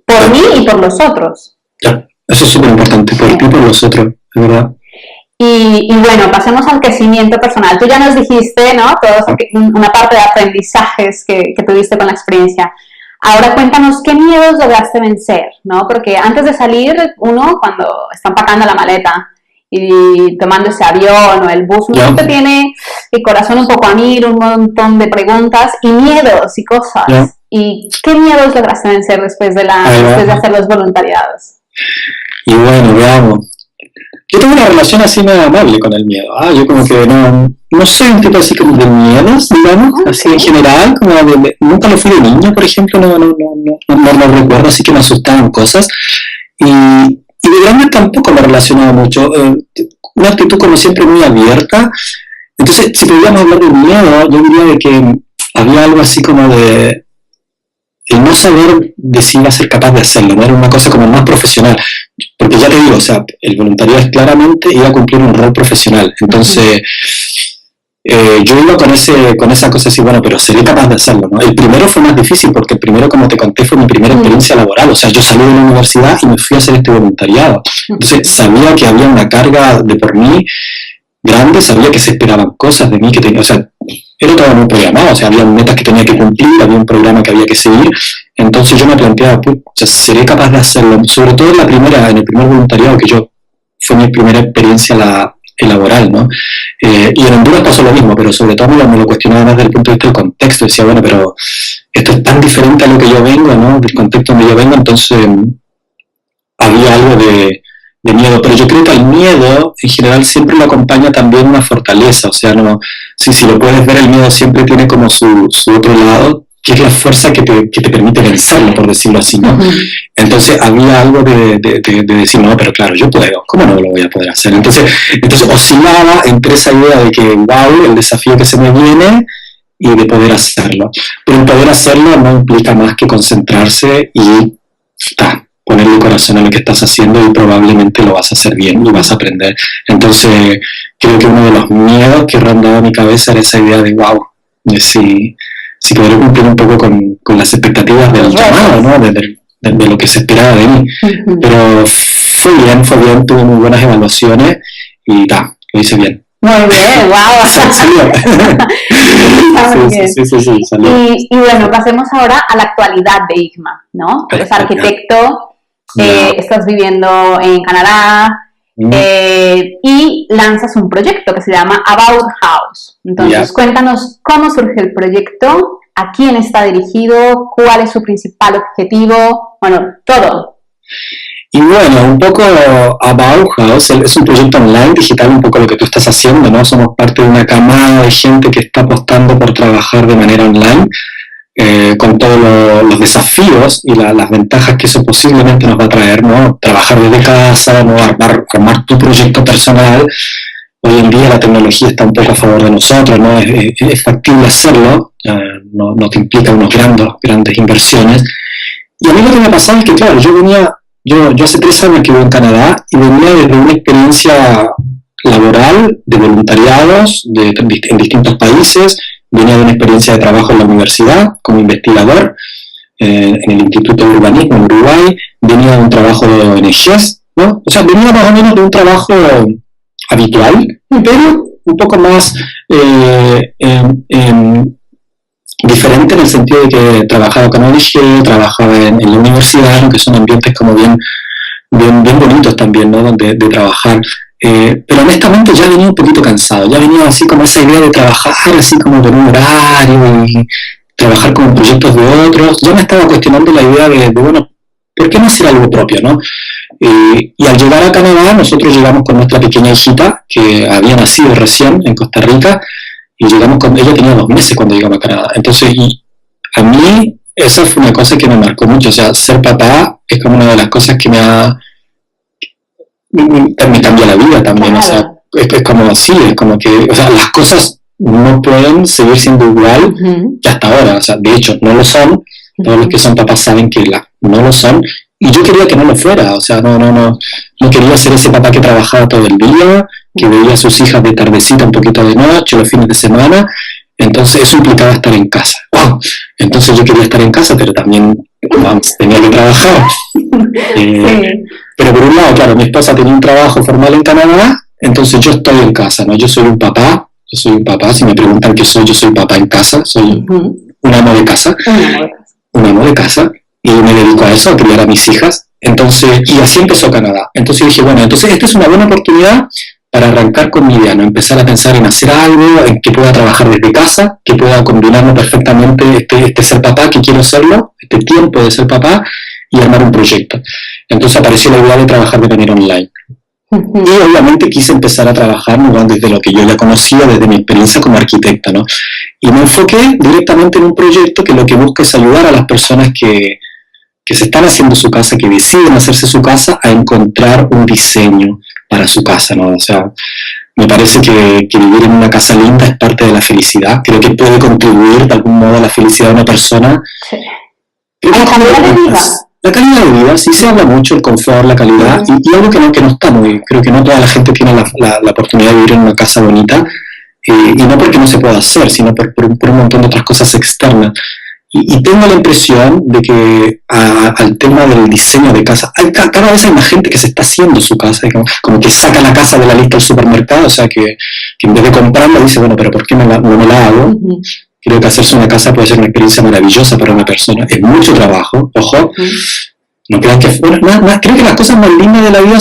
por mí y por los otros. Eso es súper importante, por ti y por los otros, es verdad. Y bueno, pasemos al crecimiento personal. Tú ya nos dijiste, ¿no? Una parte de aprendizajes que tuviste con la experiencia. Ahora cuéntanos qué miedos lograste vencer, ¿no? Porque antes de salir, uno cuando está empacando la maleta y tomando ese avión o el bus, uno siempre tiene el corazón un poco a mil, un montón de preguntas y miedos y cosas. ¿Y qué miedos lograste vencer después de hacer los voluntariados? Y bueno, veamos. Yo tengo una relación así medio amable con el miedo. Yo como que no soy un tipo así como de miedos, digamos, así en general, como nunca lo fui de niño, por ejemplo, no recuerdo, así que me asustaban cosas. Y de grande tampoco me relacionaba mucho. Una actitud como siempre muy abierta. Entonces, si podríamos hablar de miedo, yo diría de que había algo así como de el no saber de si iba a ser capaz de hacerlo, no era una cosa como más profesional, porque ya te digo, o sea, el voluntariado es claramente ir a cumplir un rol profesional, entonces yo iba con esa cosa así, bueno, pero seré capaz de hacerlo, ¿no? El primero fue más difícil porque el primero, como te conté, fue mi primera experiencia laboral. O sea, yo salí de la universidad y me fui a hacer este voluntariado. Entonces sabía que había una carga de por mí grande, sabía que se esperaban cosas de mí que tenía, o sea, era todo muy programado, o sea, había metas que tenía que cumplir, había un programa que había que seguir. Entonces yo me planteaba, o sea, seré capaz de hacerlo, sobre todo en el primer voluntariado fue mi primera experiencia laboral, ¿no? Y en Honduras pasó lo mismo, pero sobre todo me lo cuestionaba más desde el punto de vista del contexto, decía, bueno, pero esto es tan diferente a lo que yo vengo, ¿no? Del contexto donde yo vengo, entonces había algo de miedo, pero yo creo que al miedo en general siempre lo acompaña también una fortaleza, o sea, no, si lo puedes ver, el miedo siempre tiene como su otro lado, que es la fuerza que te permite vencerlo, por decirlo así, ¿no? Uh-huh. Entonces había algo de decir, no, pero claro, yo puedo, ¿cómo no lo voy a poder hacer? Entonces oscilaba entre esa idea de que, wow, el desafío que se me viene y de poder hacerlo. Pero el poder hacerlo no implica más que concentrarse y ponerle el corazón a lo que estás haciendo y probablemente lo vas a hacer bien y vas a aprender. Entonces creo que uno de los miedos que rondaba mi cabeza era esa idea de, wow, de si podré cumplir un poco con las expectativas del llamado, ¿no? De lo que se esperaba de mí. Uh-huh. Pero fue bien, tuve muy buenas evaluaciones y lo hice bien. Muy bien, wow. Salió. Sí, salió. Y bueno, pasemos ahora a la actualidad de IGMA, ¿no? Eres arquitecto, estás viviendo en Canadá, y lanzas un proyecto que se llama About House. Entonces, cuéntanos cómo surge el proyecto, a quién está dirigido, cuál es su principal objetivo, bueno, todo. Y bueno, un poco About House es un proyecto online, digital, un poco lo que tú estás haciendo, ¿no? Somos parte de una camada de gente que está apostando por trabajar de manera online, con todos los desafíos y las ventajas que eso posiblemente nos va a traer, ¿no? Trabajar desde casa, ¿no? Armar tu proyecto personal. Hoy en día la tecnología está un poco a favor de nosotros, ¿no? Es factible hacerlo, no te implica unos grandes inversiones. Y a mí lo que me pasaba es que, claro, yo hace 3 años que vivo en Canadá y venía desde una experiencia laboral, de voluntariados en distintos países. Venía de una experiencia de trabajo en la universidad como investigador en el Instituto de Urbanismo en Uruguay. Venía de un trabajo de ONGs, ¿no? O sea, venía más o menos de un trabajo habitual, pero un poco más diferente en el sentido de que trabajaba con ONG, trabajaba en la universidad, ¿no? Que son ambientes como bien bonitos también, ¿no? De trabajar. Pero honestamente ya venía un poquito cansado, ya venía así como esa idea de trabajar así como con un horario y trabajar con proyectos de otros. Ya me estaba cuestionando la idea de bueno, ¿por qué no hacer algo propio, no? Y al llegar a Canadá, nosotros llegamos con nuestra pequeña hijita, que había nacido recién en Costa Rica, y ella tenía 2 meses cuando llegamos a Canadá. Entonces, y a mí esa fue una cosa que me marcó mucho, o sea, ser papá es como una de las cosas que me cambia la vida también, claro. O sea, es como así, es como que, o sea, las cosas no pueden seguir siendo igual que hasta ahora, o sea, de hecho no lo son, todos los que son papás saben que no lo son, y yo quería que no lo fuera, o sea, no quería ser ese papá que trabajaba todo el día, que veía a sus hijas de tardecita, un poquito de noche, los fines de semana. Entonces eso implicaba estar en casa. ¡Wow! Entonces yo quería estar en casa, pero también tenía que trabajar. Sí. Pero por un lado, claro, mi esposa tenía un trabajo formal en Canadá, entonces yo estoy en casa, ¿no? Yo soy un papá, si me preguntan qué soy, yo soy papá en casa, soy un amo de casa. Un amo de casa, y me dedico a eso, a criar a mis hijas. Entonces, y así empezó Canadá. Entonces dije, bueno, entonces esta es una buena oportunidad para arrancar con mi idea, ¿no? Empezar a pensar en hacer algo, en que pueda trabajar desde casa, que pueda combinarme perfectamente este ser papá, que quiero serlo, este tiempo de ser papá, y armar un proyecto. Entonces apareció la idea de trabajar de manera online. Y obviamente quise empezar a trabajar, ¿no? Desde lo que yo ya conocía, desde mi experiencia como arquitecta, ¿no? Y me enfoqué directamente en un proyecto que lo que busca es ayudar a las personas que se están haciendo su casa, que deciden hacerse su casa, a encontrar un diseño para su casa, ¿no? O sea, me parece que vivir en una casa linda es parte de la felicidad. Creo que puede contribuir de algún modo a la felicidad de una persona. Sí. ¿A la calidad de vida? La calidad de vida, sí se habla mucho, el confort, la calidad, y algo que no está muy, creo que no toda la gente tiene la oportunidad de vivir en una casa bonita, y no porque no se pueda hacer, sino por un montón de otras cosas externas. Y tengo la impresión de que al tema del diseño de casa, cada vez hay más gente que se está haciendo su casa, como que saca la casa de la lista del supermercado, o sea que en vez de comprarla dice, bueno, pero ¿por qué no me la hago? Uh-huh. Creo que hacerse una casa puede ser una experiencia maravillosa para una persona, es mucho trabajo, ojo, uh-huh. No crean que, bueno, creo que las cosas más lindas de la vida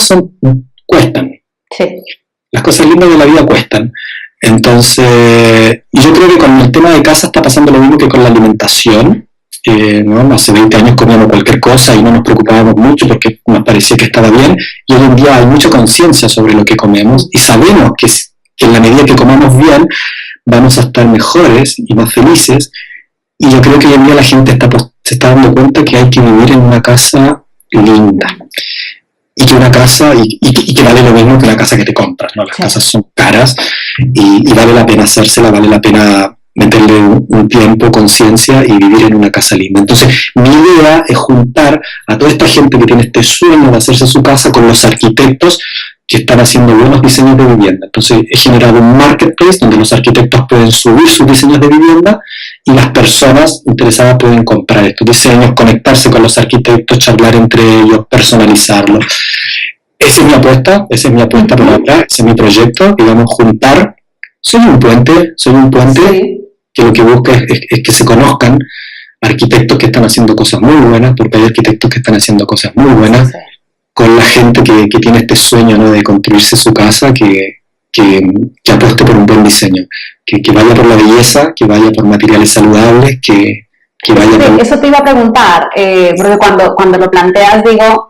cuestan. Sí. Las cosas lindas de la vida cuestan. Entonces, y yo creo que con el tema de casa está pasando lo mismo que con la alimentación, ¿no? Hace 20 años comíamos cualquier cosa y no nos preocupábamos mucho porque nos parecía que estaba bien, y hoy en día hay mucha conciencia sobre lo que comemos y sabemos que en la medida que comamos bien vamos a estar mejores y más felices, y yo creo que hoy en día la gente se está dando cuenta que hay que vivir en una casa linda. Y que una casa, y que vale lo mismo que la casa que te compras, ¿no? Las casas son caras y vale la pena hacérsela, vale la pena meterle un tiempo, conciencia y vivir en una casa linda. Entonces, mi idea es juntar a toda esta gente que tiene este sueño de hacerse su casa con los arquitectos que están haciendo buenos diseños de vivienda. Entonces, he generado un marketplace donde los arquitectos pueden subir sus diseños de vivienda y las personas interesadas pueden comprar estos diseños, conectarse con los arquitectos, charlar entre ellos, personalizarlos. Esa es mi apuesta por ahora, ese es mi proyecto, digamos, juntar. Soy un puente sí. Que lo que busca es que se conozcan arquitectos que están haciendo cosas muy buenas, porque hay arquitectos que están haciendo cosas muy buenas, sí. Con la gente que tiene este sueño, ¿no? De construirse su casa, que apueste por un buen diseño, que vaya por la belleza, que vaya por materiales saludables, que vaya por... Eso te iba a preguntar, porque cuando lo planteas digo,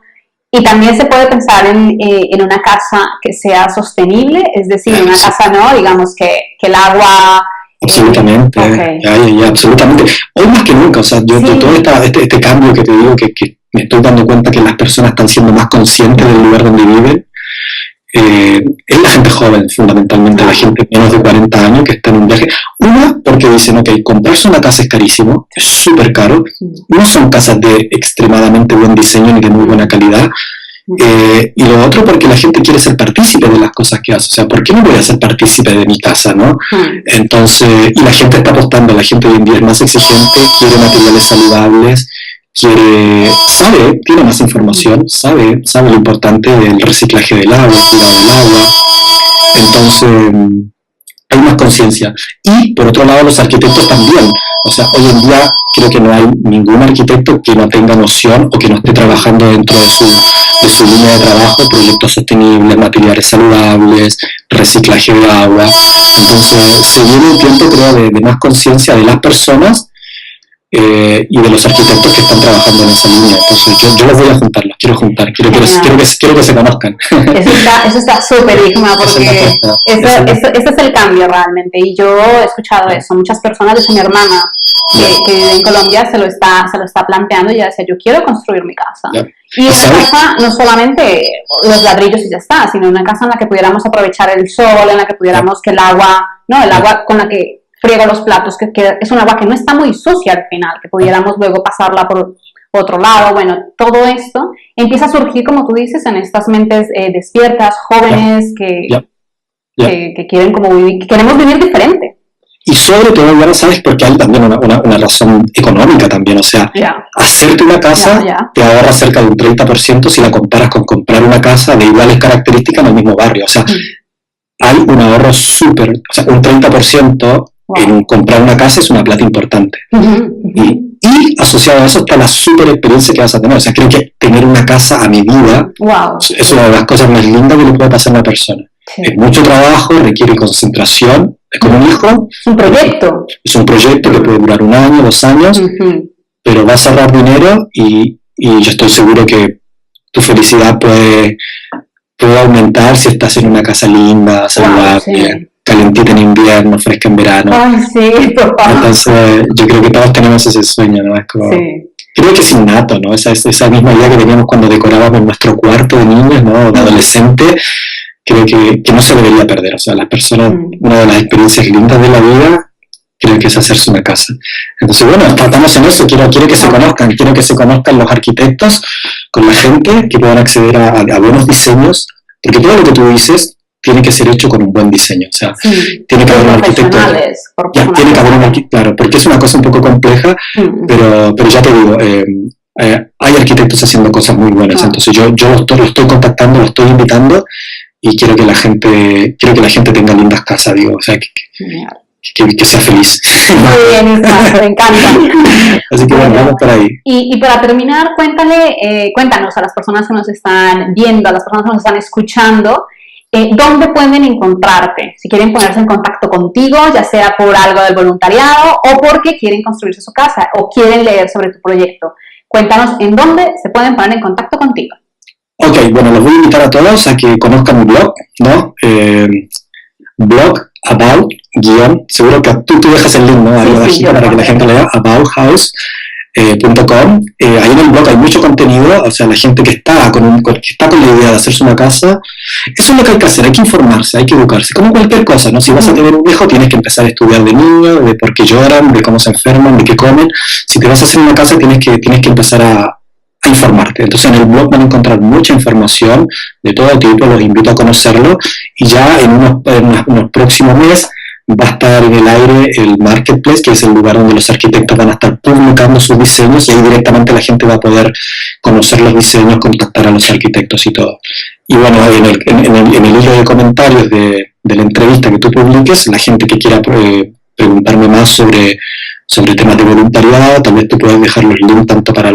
y también se puede pensar en una casa que sea sostenible, es decir, una casa, ¿no? Digamos que el agua... Absolutamente, okay. ya, absolutamente. Hoy más que nunca, o sea, yo todo este cambio que te digo, que me estoy dando cuenta que las personas están siendo más conscientes del lugar donde viven, es la gente joven, fundamentalmente, la gente menos de 40 años que está en un viaje. Una, porque dicen, ok, comprarse una casa es carísimo, es súper caro, no son casas de extremadamente buen diseño ni de muy buena calidad. Y lo otro, porque la gente quiere ser partícipe de las cosas que hace. O sea, ¿por qué no voy a ser partícipe de mi casa, no? Entonces, y la gente está apostando, la gente hoy en día es más exigente, quiere materiales saludables, tiene más información, sabe lo importante del reciclaje del agua, el cuidado del agua. Entonces, hay más conciencia. Y, por otro lado, los arquitectos también. O sea, hoy en día creo que no hay ningún arquitecto que no tenga noción o que no esté trabajando dentro de su línea de trabajo, proyectos sostenibles, materiales saludables, reciclaje de agua. Entonces, se viene un tiempo, creo, de más conciencia de las personas y de los arquitectos que están trabajando en esa línea. Entonces, yo los voy a juntar, los quiero juntar, quiero que se conozcan. Eso está súper, Igma, porque ese es el cambio realmente. Y yo he escuchado eso. Muchas personas, de mi hermana, que vive en Colombia, se lo está planteando y ya decía, yo quiero construir mi casa. Yeah. Y una casa, no solamente los ladrillos y ya está, sino una casa en la que pudiéramos aprovechar el sol, en la que pudiéramos que el agua con la que friego los platos, que es un agua que no está muy sucia al final, que pudiéramos luego pasarla por otro lado. Bueno, todo esto empieza a surgir, como tú dices, en estas mentes despiertas, jóvenes, que quieren que queremos vivir diferente. Y sobre todo, ya lo sabes, porque hay también una razón económica también, o sea, hacerte una casa te ahorra cerca de un 30% si la comparas con comprar una casa de iguales características en el mismo barrio, o sea, hay un ahorro súper, o sea, un 30% en comprar una casa es una plata importante. Y asociado a eso está la súper experiencia que vas a tener, o sea, creo que tener una casa a medida es una de las cosas más lindas que le puede pasar a una persona. Sí. Es mucho trabajo, requiere concentración, es como un hijo. Es un proyecto. Es un proyecto que puede durar 1 año, 2 años, pero vas a ahorrar dinero y yo estoy seguro que tu felicidad puede aumentar si estás en una casa linda, saludable, calentita en invierno, fresca en verano. Ay, sí, papá. Entonces, yo creo que todos tenemos ese sueño, ¿no? Es como... Creo que es innato, ¿no? Esa misma idea que teníamos cuando decorábamos nuestro cuarto de niños, ¿no? De adolescente. Creo que no se debería perder. O sea, las personas, una de las experiencias lindas de la vida, creo que es hacerse una casa. Entonces, bueno, estamos en eso. Quiero que se conozcan los arquitectos con la gente, que puedan acceder a buenos diseños, porque todo lo que tú dices tiene que ser hecho con un buen diseño. O sea, Sí, tiene que haber un arquitecto. Tiene que haber un arquitecto, claro, porque es una cosa un poco compleja, pero ya te digo, hay arquitectos haciendo cosas muy buenas. Entonces yo lo estoy contactando, lo estoy invitando y quiero que la gente tenga lindas casas, digo, o sea, que sea feliz. Muy bien, Ismael, me encanta. Así que bueno, vamos por ahí. Y para terminar, cuéntanos a las personas que nos están viendo, a las personas que nos están escuchando, ¿dónde pueden encontrarte? Si quieren ponerse en contacto contigo, ya sea por algo del voluntariado o porque quieren construirse su casa o quieren leer sobre tu proyecto. Cuéntanos en dónde se pueden poner en contacto contigo. Ok, bueno, los voy a invitar a todos a que conozcan mi blog, ¿no? Blog about, seguro que tú dejas el link, ¿no? Ahí abajito para que la gente lea, abouthouse.com. Ahí en el blog hay mucho contenido, o sea, la gente que está con la idea de hacerse una casa, eso es lo que hay que hacer, hay que informarse, hay que educarse, como cualquier cosa, ¿no? Si vas a tener un hijo, tienes que empezar a estudiar de niño, de por qué lloran, de cómo se enferman, de qué comen. Si te vas a hacer una casa, tienes que empezar a informarte. Entonces en el blog van a encontrar mucha información de todo tipo, los invito a conocerlo, y ya en unos próximos meses va a estar en el aire el Marketplace, que es el lugar donde los arquitectos van a estar publicando sus diseños, y ahí directamente la gente va a poder conocer los diseños, contactar a los arquitectos y todo. Y bueno, en el hilo de comentarios de la entrevista que tú publiques, la gente que quiera preguntarme más sobre temas de voluntariado, tal vez tú puedes dejar los links tanto para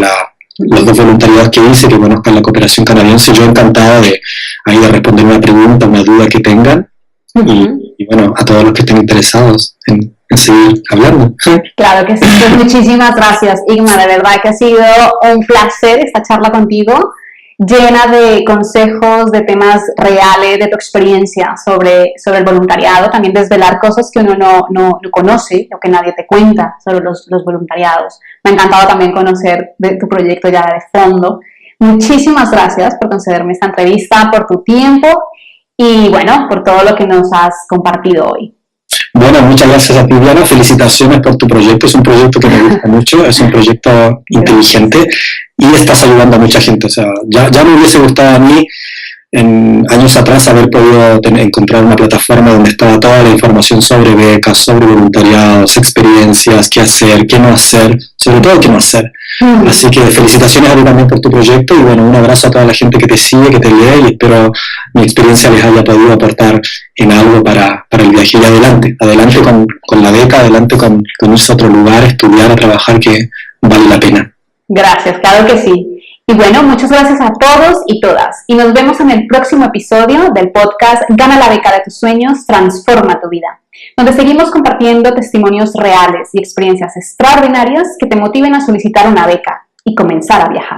los 2 voluntariados que hice, que conozcan la cooperación canadiense. Yo encantado de responder una pregunta, una duda que tengan. Y bueno, a todos los que estén interesados en seguir hablando. Claro que sí. Pues muchísimas gracias, Igma. De verdad que ha sido un placer esta charla contigo, llena de consejos, de temas reales, de tu experiencia sobre el voluntariado, también desvelar cosas que uno no conoce o que nadie te cuenta sobre los voluntariados. Me ha encantado también conocer de tu proyecto ya de fondo. Muchísimas gracias por concederme esta entrevista, por tu tiempo y bueno, por todo lo que nos has compartido hoy. Bueno, muchas gracias a ti, Diana. Felicitaciones por tu proyecto. Es un proyecto que me gusta mucho, es un proyecto inteligente y estás ayudando a mucha gente. O sea, ya me hubiese gustado a mí en años atrás haber podido encontrar una plataforma donde estaba toda la información sobre becas, sobre voluntariados, experiencias, qué hacer, qué no hacer, sobre todo qué no hacer. Así que felicitaciones a ti también por tu proyecto y bueno, un abrazo a toda la gente que te sigue, que te lee, y espero mi experiencia les haya podido aportar en algo para el viaje. Y adelante con la beca, adelante con irse a otro lugar, estudiar, a trabajar, que vale la pena. Gracias, claro que sí. Y bueno, muchas gracias a todos y todas. Y nos vemos en el próximo episodio del podcast Gana la beca de tus sueños, transforma tu vida, donde seguimos compartiendo testimonios reales y experiencias extraordinarias que te motiven a solicitar una beca y comenzar a viajar.